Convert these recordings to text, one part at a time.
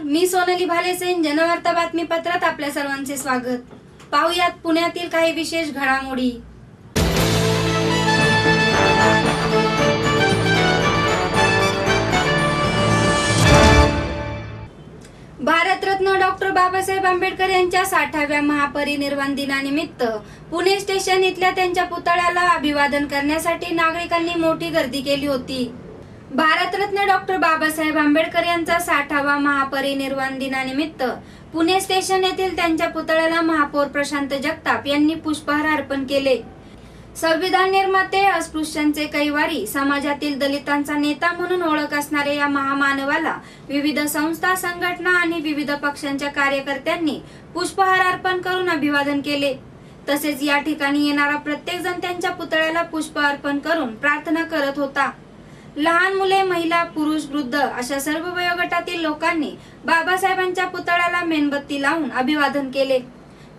मी सोनाली भालेसेन, जनवार्ता बातमीपत्रात आपल्या सर्वांचे स्वागत। पाहुयात पुण्यातील काही विशेष घडामोडी। भारतरत्न डॉक्टर बाबासाहेब आंबेडकर यांच्या 60व्या महापरिनिर्वाण दिनानिमित्त पुणे स्टेशन इथल्या त्यांच्या पुतळ्याला अभिवादन करण्यासाठी नागरिकांनी मोठी गर्दी केली होती। भारतरत्न डॉक्टर बाबासाहेब आंबेडकर यांचा 60वा महापरिनिर्वाण दिनानिमित्त पुणे स्टेशन येथील त्यांच्या पुतळ्याला महापौर प्रशांत जगताप यांनी पुष्पहार अर्पण केले। संविधान निर्माते, अस्पृश्यांचे कैवारी, समाजातील दलितांचा नेता म्हणून ओळख असणाऱ्या या महामानवाला विविध संस्था, संघटना आणि विविध पक्षांच्या कार्यकर्त्यांनी पुष्पहार अर्पण करून अभिवादन केले। तसेच या ठिकाणी येणारा प्रत्येक जण त्यांच्या पुतळ्याला पुष्प अर्पण करून प्रार्थना करत होता। लहान मुले, महिला, पुरुष, वृद्ध अशा सर्व वयोगटातील लोकांनी बाबासाहेबांच्या पुतळ्याला मेणबत्ती लावून अभिवादन केले।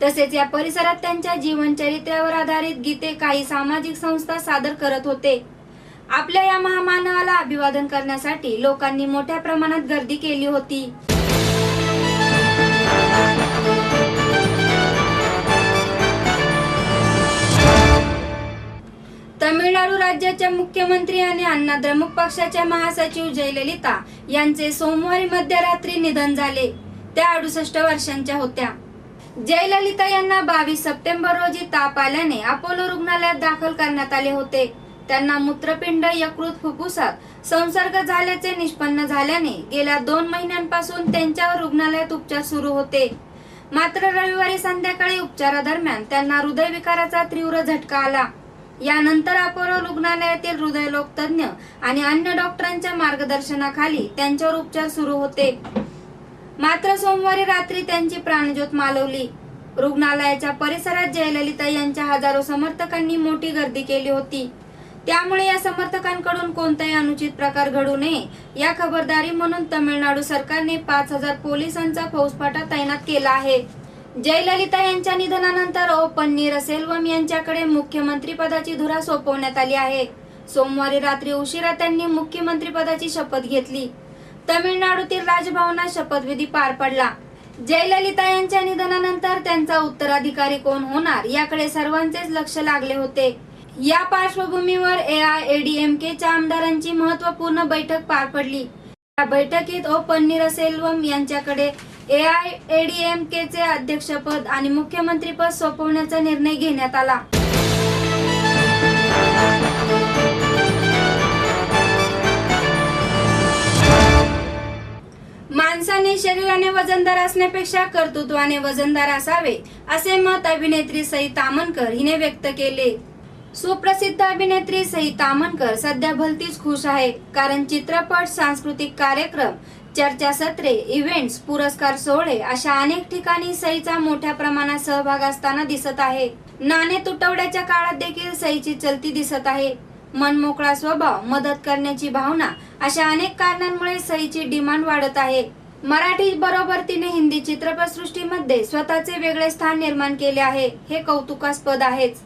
तसेच या परिसरात त्यांच्या जीवनचरित्रावर आधारित गीते काही सामाजिक संस्था सादर करत होते। आपल्या या महामानवाला अभिवादन करण्यासाठी लोकांनी मोठ्या प्रमाणात गर्दी केली होती। तमिळनाडू राज्याच्या मुख्यमंत्री आणि अण्णा द्रमुक पक्षाच्या महासचिव जयललिता यांचे सोमवारी मध्यरात्री निधन झाले। त्या 68 वर्षांच्या होत्या। जयललिता यांना 22 सप्टेंबर रोजी ताप आल्याने अपोलो रुग्णालयात दाखल करण्यात आले होते। त्यांना मूत्रपिंड, यकृत, फुफ्फुसात संसर्ग झाल्याचे निष्पन्न झाल्याने गेल्या 2 महिन्यांपासून त्यांच्यावर रुग्णालयात उपचार सुरू होते। मात्र रविवारी संध्याकाळी उपचारादरम्यान त्यांना हृदयविकाराचा तीव्र झटका आला। यानंतर अपोलो रुग्णालयातील हृदयरोग तज्ञ आणि अन्य डॉक्टरांच्या मार्गदर्शनाखाली त्यांच्यावर उपचार सुरू होते। मात्र सोमवारी रात्री त्यांची प्राणज्योत मालवली। रुग्णालयाच्या परिसरात जयललिता यांच्या हजारो समर्थकांनी मोठी गर्दी केली होती। त्यामुळे या समर्थकांकडून कोणताही अनुचित प्रकार घडू नये या खबरदारी म्हणून तमिळनाडू सरकारने 5000 पोलिसांचा फौजफाटा तैनात केला आहे। जयललिता यांच्या निधनानंतर ओ पन्नीरसेल्वम यांच्याकडे मुख्यमंत्री पदाची धुरा सोपवण्यात आली आहे। सोमवारी रात्री उशिरा त्यांनी मुख्यमंत्री पदाची शपथ घेतली। तमिळनाडूतील राजभवनात शपथविधी पार पडला। जयललिता यांच्या निधनानंतर त्यांचा उत्तराधिकारी कोण होणार याकडे सर्वांचेच लक्ष लागले होते। या पार्श्वभूमीवर एआयएडीएमकेच्या आमदारांची महत्त्वपूर्ण बैठक पार पडली। या बैठकीत ओ पन्नीरसेल्वम यांच्याकडे एआयएडीएमकेचे अध्यक्षपद आणि मुख्यमंत्रीपद सोपवण्याचा निर्णय घेण्यात आला। माणसाने शरीराने वजनदार असण्यापेक्षा कर्तृत्वाने वजनदार असावे असे मत अभिनेत्री सई तामणकर हिने व्यक्त केले। सुप्रसिद्ध अभिनेत्री सई तामणकर सध्या भलतीच खुश आहे, कारण चित्रपट, सांस्कृतिक कार्यक्रम, चर्चासत्रे, इव्हेंट्स, पुरस्कार सोहळे अशा अनेक ठिकाणी सईचा मोठ्या प्रमाणात सहभाग असताना दिसत आहे। नाणे तुटवड्याच्या काळात देखील सईची चलती दिसत आहे। मनमोकळा स्वभाव, मदत करण्याची भावना अशा अनेक कारणांमुळे सईची डिमांड वाढत आहे। मराठी बरोबर तिने हिंदी चित्रपटसृष्टीमध्ये स्वतःचे वेगळे स्थान निर्माण केले आहे, हे कौतुकास्पद आहेच।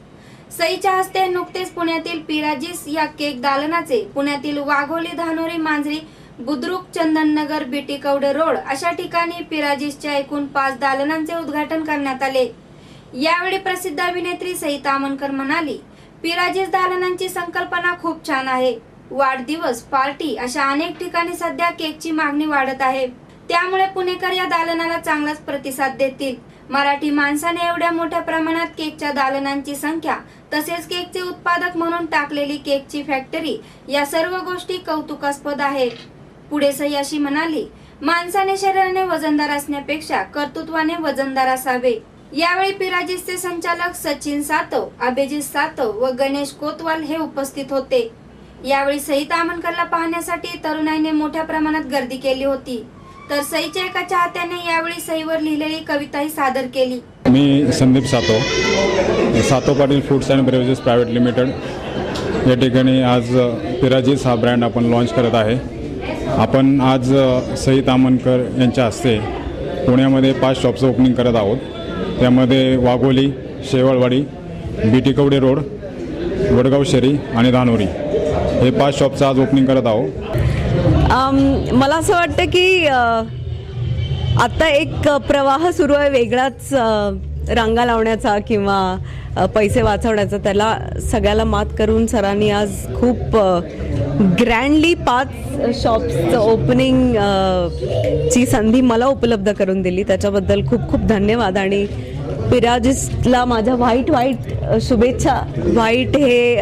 सईच्या हस्ते नुकतेच पुण्यातील पिराजिस या केक दालनाचे, पुण्यातील वाघोली, धानोरी, मांजरी, बुद्रुक, चंदननगर, बीटी कवडे रोड अशा ठिकाणी पिराजिसच्या एकूण 5 दालनांचे उद्घाटन करण्यात आले। यावेळी प्रसिद्ध अभिनेत्री सई तामणकर म्हणाली, पिराजिस दालनांची संकल्पना खूप छान आहे। वाढदिवस, पार्टी अशा अनेक ठिकाणी सध्या केकची मागणी वाढत आहे, त्यामुळे पुणेकर या दालनाला चांगलाच प्रतिसाद देतील। मराठी माणसाने एवढ्या मोठ्या प्रमाणात केकच्या दालनांची संख्या, तसेच केकचे उत्पादक म्हणून टाकलेली केकची फॅक्टरी या सर्व गोष्टी कौतुकास्पद आहेत। पुढे सई अशी म्हणाली, माणसाने शरीराने वजनदार असण्यापेक्षा कर्तृत्वाने वजनदार असावे। यावेळी पिराजिसचे संचालक सचिन सातव, अभिजित सातव व गणेश कोतवाल हे उपस्थित होते। यावेळी सई तामणकरला पाहण्यासाठी तरुणाईने मोठ्या प्रमाणात गर्दी केली होती। तर सईच्या एका चाहत्याने यावेळी सईवर लिहिलेली कविताही सादर केली। मी Sandeep Satav, Satav Patil foods and beverages private limited या ठिकाणी आज पिराजिस हा ब्रँड आपण लॉन्च करत आहे। आपण आज सई तामणकर यांच्या हस्ते पुण्यामध्ये 5 शॉप्सचं ओपनिंग करत आहोत। त्यामध्ये वाघोली, शेवाळवाडी, बीटी कवडे रोड, वडगाव शरी आणि धानोरी हे 5 शॉपचं आज ओपनिंग करत आहोत। मला असं वाटतं की आता एक प्रवाह सुरू आहे वेगळाच, रांगा लावण्याचा किंवा पैसे वाचवण्याचा. त्याला सगळ्याला मात करून सरांनी आज खूप ग्रँडली 5 शॉप्सचं ओपनिंग ची संधी मला उपलब्ध करून दिली. त्याच्याबद्दल खूप खूप धन्यवाद. आणि पिराजिस्टला माझ्या व्हाईट शुभेच्छा. व्हाईट हे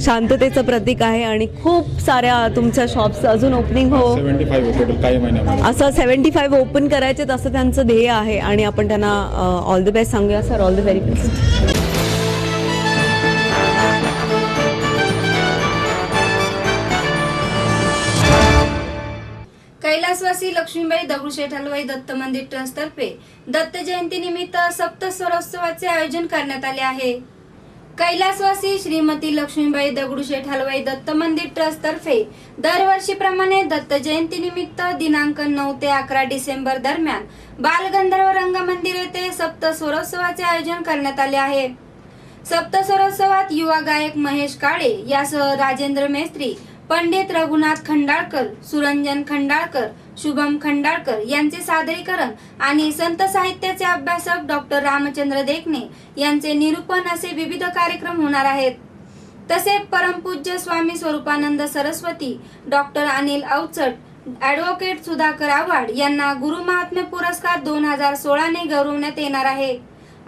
शांततेचं प्रतीक आहे आणि खूप साऱ्या तुमच्या शॉप्स अजून ओपनिंग हो 75 टोटल काही महिन्यामध्ये. असं 75 ओपन करायचे असं त्यांचं ध्येय आहे. आणि आपण त्यांना ऑल द बेस्ट सांगूया. Sir, all the very best. कैलासवासी लक्ष्मीबाई दगडूशेठ हलवाई दत्त मंदिर ट्रस्ट तर्फे दत्त जयंती निमित्त सप्त स्वरोत्सवाचे आयोजन करण्यात आले आहे. कैलासवासी श्रीमती लक्ष्मीबाई दगडूशेठ हलवाई दत्त मंदिर ट्रस्ट तर्फे दरवर्षीप्रमाणे दत्त जयंती निमित्त दिनांक 9 ते 11 डिसेंबर दरम्यान बालगंधर्व रंगमंदिर येथे सप्त स्वरोत्सवाचे आयोजन करण्यात आले आहे. सप्त स्वरोत्सवात युवा गायक महेश काळे यासह राजेंद्र मेस्त्री, पंडित रघुनाथ खंडाळकर, सुरंजन खंडाळकर, शुभम खंडाळकर यांचे सादरीकरण आणि संत साहित्याचे अभ्यासक डॉक्टर रामचंद्र देखणे यांचे निरूपण असे विविध कार्यक्रम होणार आहेत. तसेच परमपूज्य स्वामी स्वरूपानंद सरस्वती, डॉक्टर अनिल अवचट, ॲडव्होकेट सुधाकर आव्हाड यांना गुरु महात्म्य पुरस्कार 2016 ने गौरवण्यात येणार आहे,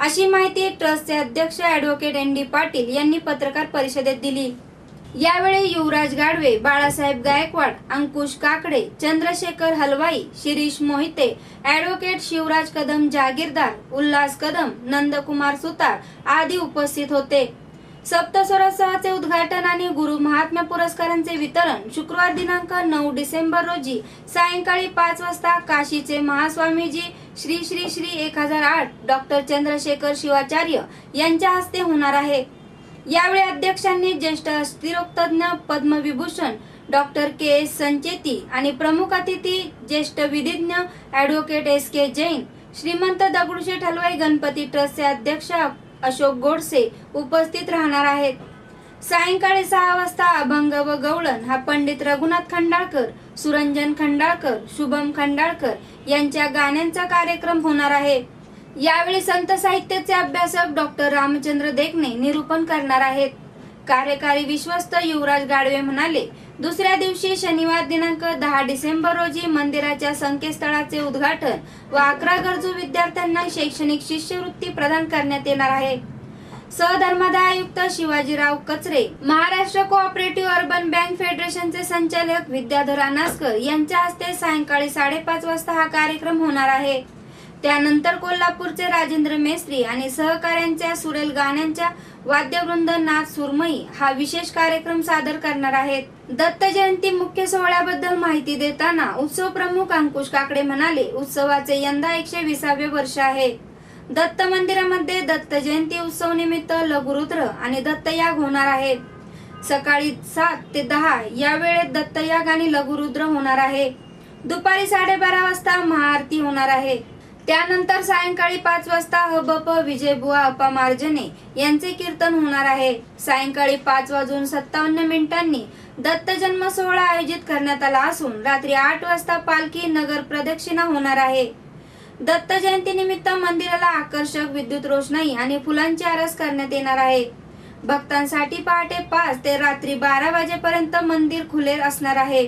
अशी माहिती ट्रस्टचे अध्यक्ष ॲडव्होकेट ND पाटील यांनी पत्रकार परिषदेत दिली. यावेळी युवराज गाडवे, बाळासाहेब गायकवाड, अंकुश काकडे, चंद्रशेखर हलवाई, शिरीष मोहिते, ॲडव्होकेट शिवराज कदम जागीरदार, उल्हास कदम, नंदकुमार सुतार आदी उपस्थित होते. सप्त स्वरोत्सवाचे उद्घाटन आणि गुरु महात्म्य पुरस्कारांचे वितरण शुक्रवार दिनांक 9 डिसेंबर रोजी सायंकाळी 5 वाजता काशीचे महास्वामीजी श्री श्री श्री 1008 डॉक्टर चंद्रशेखर शिवाचार्य यांच्या हस्ते होणार आहे. यावेळी अध्यक्षांनी ज्येष्ठ स्त्रीरोगतज्ञ पद्मविभूषण डॉक्टर KS संचेती आणि प्रमुख अतिथी ज्येष्ठ विधिज्ञ ॲडव्होकेट SK जैन, श्रीमंत दगडूशेठ हलवाई गणपती ट्रस्टचे अध्यक्ष अशोक गोडसे उपस्थित राहणार आहेत. सायंकाळी 6 वाजता अभंग व गवळण हा पंडित रघुनाथ खंडाळकर, सुरंजन खंडाळकर, शुभम खंडाळकर यांच्या गाण्यांचा कार्यक्रम होणार आहे. यावेळी संत साहित्याचे अभ्यासक डॉक्टर रामचंद्र देखणे निरूपण करणार आहेत. कार्यकारी विश्वस्त युवराज गाडवे म्हणाले, दुसऱ्या दिवशी शनिवार दिनांक 10 डिसेंबर रोजी मंदिराच्या संकेतस्थळाचे उद्घाटन व 11 गरजू विद्यार्थ्यांना शैक्षणिक शिष्यवृत्ती प्रदान करण्यात येणार आहे. सहधर्मादाय आयुक्त शिवाजीराव कचरे, महाराष्ट्र कोऑपरेटिव्ह अर्बन बँक फेडरेशनचे संचालक विद्याधर अनासकर यांच्या हस्ते सायंकाळी 5:30 वाजता हा कार्यक्रम होणार आहे. त्यानंतर कोल्हापूरचे राजेंद्र मेस्त्री आणि सहकाऱ्यांच्या सुरेल गाण्यांच्या वाद्यवृंद नाथ सुरमई हा विशेष कार्यक्रम सादर करणार आहेत. दत्त जयंती मुख्य सोहळ्याबद्दल माहिती देताना उत्सव प्रमुख अंकुश काकडे म्हणाले, उत्सवाचे यंदा 120वे वर्ष आहे. दत्त मंदिरामध्ये दत्त जयंती उत्सव निमित्त लघुरुद्र आणि दत्तयाग होणार आहे. सकाळी 7 ते 10 या वेळेत दत्तयाग आणि लघुरुद्र होणार आहे. दुपारी 12:30 वाजता महाआरती होणार आहे. त्यानंतर सायंकाळी 5 वाजता हबप विजयबुवा अप्पा मार्जने यांचे कीर्तन होणार आहे. सायंकाळी 5:57 दत्त जन्म सोहळा आयोजित करण्यात आला असून रात्री 8 वाजता पालखी नगर प्रदक्षिणा होणार आहे. दत्त जयंती निमित्त मंदिराला आकर्षक विद्युत रोषणाई आणि फुलांची आरास करण्यात येणार आहे. भक्तांसाठी पहाटे 5 ते रात्री 12 वाजेपर्यंत मंदिर खुले असणार आहे.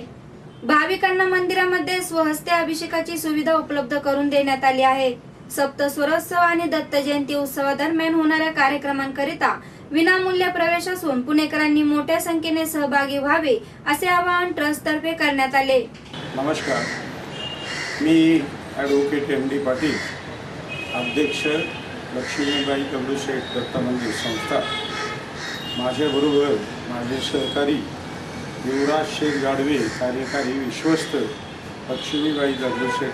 भाविकांना मंदिरामध्ये स्वहस्ते अभिषेकाची सुविधा उपलब्ध करून देण्यात आली आहे. सप्त स्वरोत्सव आणि दत्त जयंती उत्सवादरम्यान होणाऱ्या कार्यक्रमांकरिता विनामूल्य प्रवेश असून पुणेकरांनी मोठ्या संख्येने सहभागी व्हावे असे आवाहन ट्रस्ट तर्फे करण्यात आले. नमस्कार, मी ॲडव्होकेट ND पाटील, अध्यक्ष लक्ष्मीबाई दगडूशेठ दत्त मंदिर संस्था. माझ्याबरोबर माझे सहकारी युवराज शेठ गाडवे, कार्यकारी विश्वस्त लक्ष्मीबाई दगडूशेठ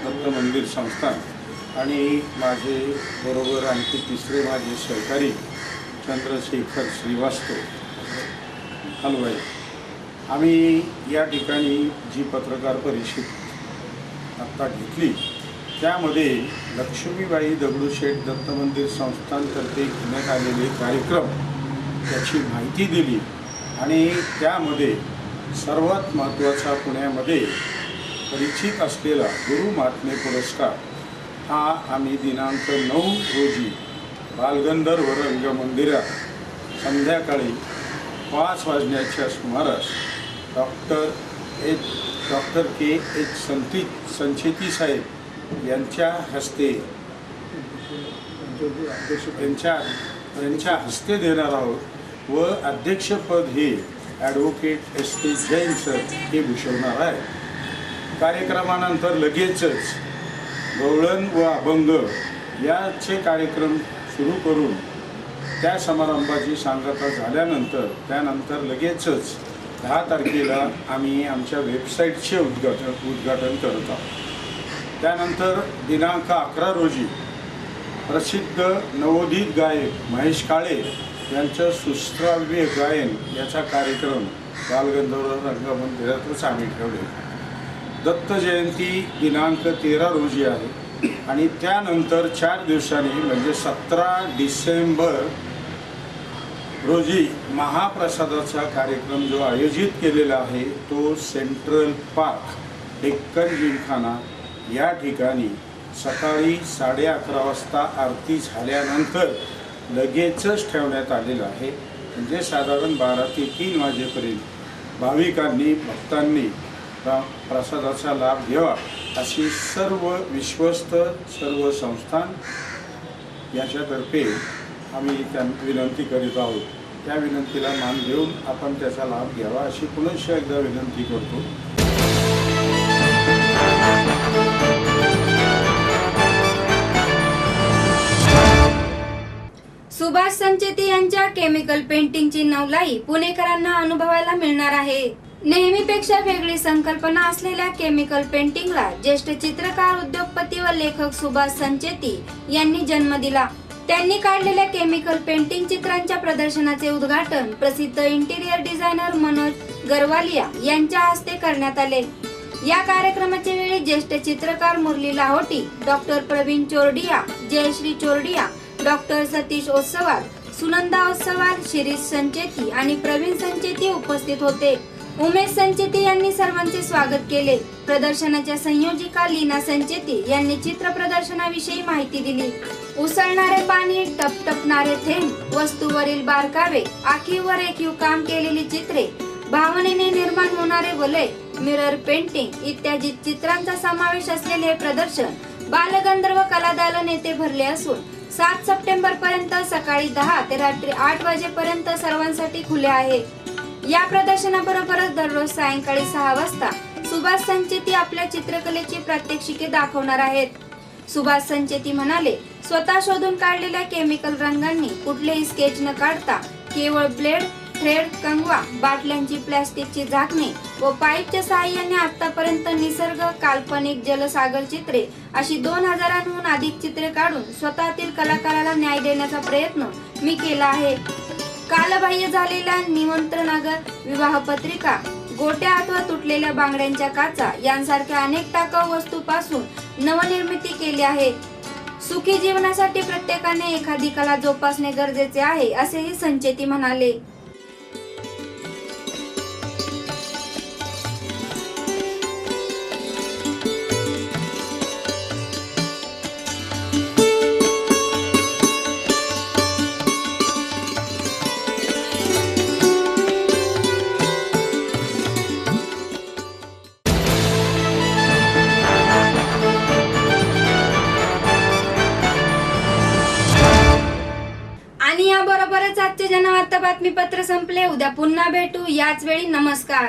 दत्त मंदिर संस्थान, आणि माझे बरोबर आणखी तिसरे माझे सहकारी चंद्रशेखर श्रीवास्तव हलवाई. आम्ही या ठिकाणी जी पत्रकार परिषद आत्ता घेतली त्यामध्ये लक्ष्मीबाई दगडूशेठ दत्त मंदिर संस्थानतर्फे घेण्यात आलेले कार्यक्रम त्याची माहिती दिली आणि त्यामध्ये सर्वात महत्त्वाचा पुण्यामध्ये परिचित असलेला गुरु महात्मे पुरस्कार हा आम्ही दिनांक 9 रोजी बालगंधर्व रंगमंदिरात संध्याकाळी 5 वाजण्याच्या सुमारास डॉक्टर के.एच. संचेती साहेब यांच्या हस्ते त्यांच्या हस्ते देणार आहोत व अध्यक्षपद हे ॲडव्होकेट S.T. जैन सर हे भूषवणार आहे. कार्यक्रमानंतर लगेचच गवळण व अभंग याचे कार्यक्रम सुरू करून त्या समारंभाची सांगता झाल्यानंतर त्यानंतर लगेचच 10 तारखेला आम्ही आमच्या वेबसाईटचे उद्घाटन करत आहोत. त्यानंतर दिनांक 11 रोजी प्रसिद्ध नवोदित गायक महेश काळे यांचं सुश्राव्य गायन याचा कार्यक्रम बालगंधर्व रंगमंदिरातच आम्ही ठेवले. दत्त जयंती दिनांक 13 रोजी आहे आणि त्यानंतर 4 दिवसांनी म्हणजे 17 डिसेंबर रोजी महाप्रसादाचा कार्यक्रम जो आयोजित केलेला आहे तो सेंट्रल पार्क डेक्कन जिमखाना या ठिकाणी सकाळी 11:30 वाजता आरती झाल्यानंतर लगेचच ठेवण्यात आलेलं आहे. म्हणजे साधारण 12 ते 3 वाजेपर्यंत भाविकांनी भक्तांनी प्रसादाचा लाभ घ्यावा अशी सर्व विश्वस्त सर्व संस्थान याच्यातर्फे आम्ही त्यांना विनंती करीत आहोत. त्या विनंतीला मान देऊन आपण त्याचा लाभ घ्यावा अशी पुनश्च एकदा विनंती करतो. सुभाष संचेती यांच्या केमिकल पेंटिंगची नवलाई पुणेकरांना अनुभवायला मिळणार आहे. नेहमीपेक्षा वेगळी संकल्पना असलेल्या केमिकल पेंटिंगला ज्येष्ठ चित्रकार, उद्योगपती व लेखक सुभाष संचेती यांनी जन्म दिला. त्यांनी काढलेल्या केमिकल पेंटिंग चित्रांच्या प्रदर्शनाचे उद्घाटन प्रसिद्ध इंटिरियर डिझायनर मनोज गरवालिया यांच्या हस्ते करण्यात आले. या कार्यक्रमाच्या वेळी ज्येष्ठ चित्रकार मुरली लाहोटी, डॉक्टर प्रवीण चोरडिया, जयश्री चोरडिया, डॉक्टर सतीश ओसवाल, सुनंदा ओसवाल, शिरीष संचेती आणि प्रवीण संचेती उपस्थित होते. उमेश संचेती यांनी सर्वांचे स्वागत केले. प्रदर्शनाच्या संयोजिका लीना संचेती यांनी चित्र प्रदर्शनाविषयी माहिती दिली. उसळणारे पाणी, टपटपणारे थेंब, वस्तूवरील बारकावे, आखीवर रेखीव काम केलेली चित्रे, भावनेने निर्माण होणारे वलय, मिरर पेंटिंग इत्यादी चित्रांचा समावेश असलेले हे प्रदर्शन बालगंधर्व कलादालन येथे भरले असून 7 सप्टेंबर पर्यंत सकाळी 10 ते रात्री 8 वाजेपर्यंत सर्वांसाठी खुले आहे. या प्रदर्शनाबरोबरच दररोज सायंकाळी 6 वाजता सुभाष संचेती आपल्या चित्रकलेची प्रात्यक्षिके दाखवणार आहेत. सुभाष संचेती म्हणाले, स्वतः शोधून काढलेल्या केमिकल रंगांनी कुठलेही स्केच न काढता केवळ ब्लेड, थ्रेड, कंगवा, बाटल्यांची प्लास्टिकची झाकणे व पाईपच्या सहाय्याने आतापर्यंत निसर्ग, काल्पनिक, जलसागर चित्रे अशी 2000हून अधिक चित्रे काढून स्वतःतील कलाकाराला न्याय देण्याचा प्रयत्न मी केला आहे. कालबाह्य झालेल्या निमंत्रणागर, विवाह पत्रिका, गोट्या अथवा तुटलेल्या बांगड्यांच्या काचा यांसारख्या अनेक टाकाऊ वस्तूपासून नवनिर्मिती केली आहे. सुखी जीवनासाठी प्रत्येकाने एखादी कला जोपासणे गरजेचे आहे असेही संचेती म्हणाले. आणि याबरोबरच आजचे जनवार्ता बातमीपत्र संपले. उद्या पुन्हा भेटू याच वेळी. नमस्कार.